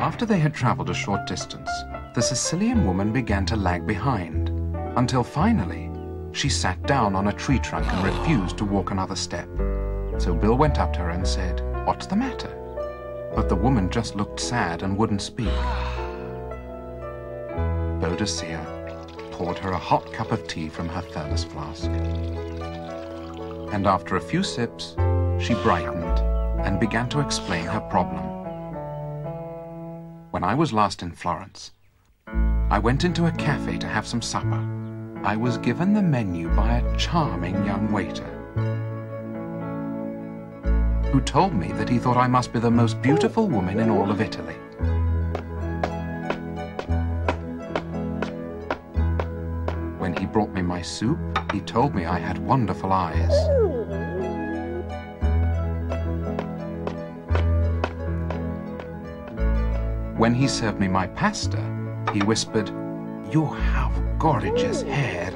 After they had traveled a short distance, the Sicilian woman began to lag behind, until finally she sat down on a tree trunk and refused to walk another step. So Bill went up to her and said, "What's the matter?" But the woman just looked sad and wouldn't speak. Boadicea poured her a hot cup of tea from her thermos flask. And after a few sips, she brightened and began to explain her problem. When I was last in Florence, I went into a cafe to have some supper. I was given the menu by a charming young waiter who told me that he thought I must be the most beautiful woman in all of Italy. When he brought me my soup, he told me I had wonderful eyes. When he served me my pasta, he whispered, "You have gorgeous hair."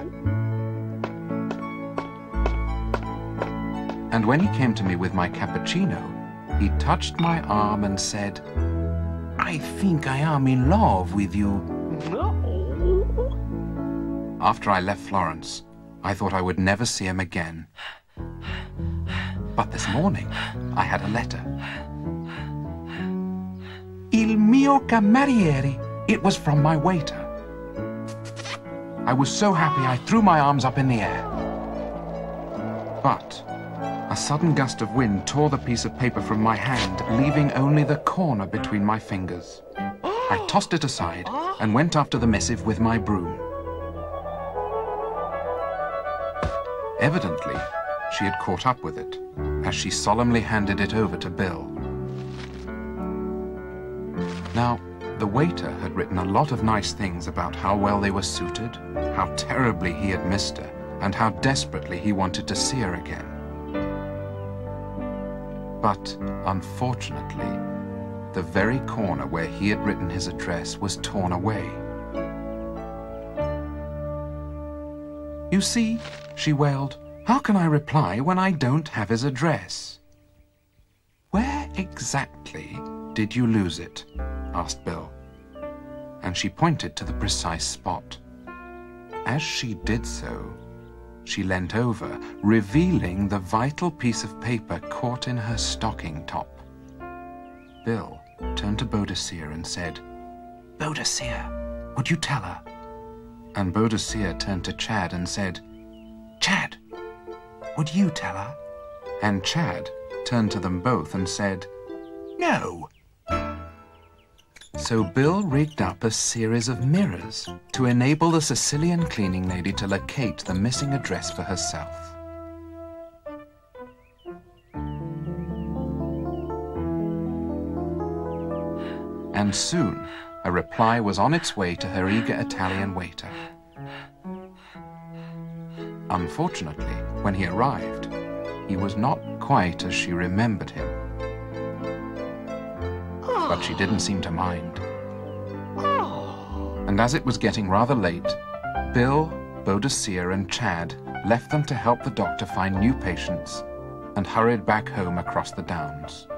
And when he came to me with my cappuccino, he touched my arm and said, "I think I am in love with you." After I left Florence, I thought I would never see him again. But this morning, I had a letter. Il mio cameriere. It was from my waiter. I was so happy I threw my arms up in the air. But a sudden gust of wind tore the piece of paper from my hand, leaving only the corner between my fingers. I tossed it aside and went after the missive with my broom. Evidently, she had caught up with it, as she solemnly handed it over to Bill. Now, the waiter had written a lot of nice things about how well they were suited, how terribly he had missed her, and how desperately he wanted to see her again. But, unfortunately, the very corner where he had written his address was torn away. "You see," she wailed, "how can I reply when I don't have his address?" "Where exactly did you lose it?" asked Bill, and she pointed to the precise spot. As she did so, she leant over, revealing the vital piece of paper caught in her stocking top. Bill turned to Boadicea and said, "Boadicea, would you tell her?" And Boadicea turned to Chad and said, "Chad, would you tell her?" And Chad turned to them both and said, "No." So Bill rigged up a series of mirrors to enable the Sicilian cleaning lady to locate the missing address for herself. And soon, a reply was on its way to her eager Italian waiter. Unfortunately, when he arrived, he was not quite as she remembered him. But she didn't seem to mind. And as it was getting rather late, Bill, Boadicea, and Chad left them to help the doctor find new patients and hurried back home across the downs.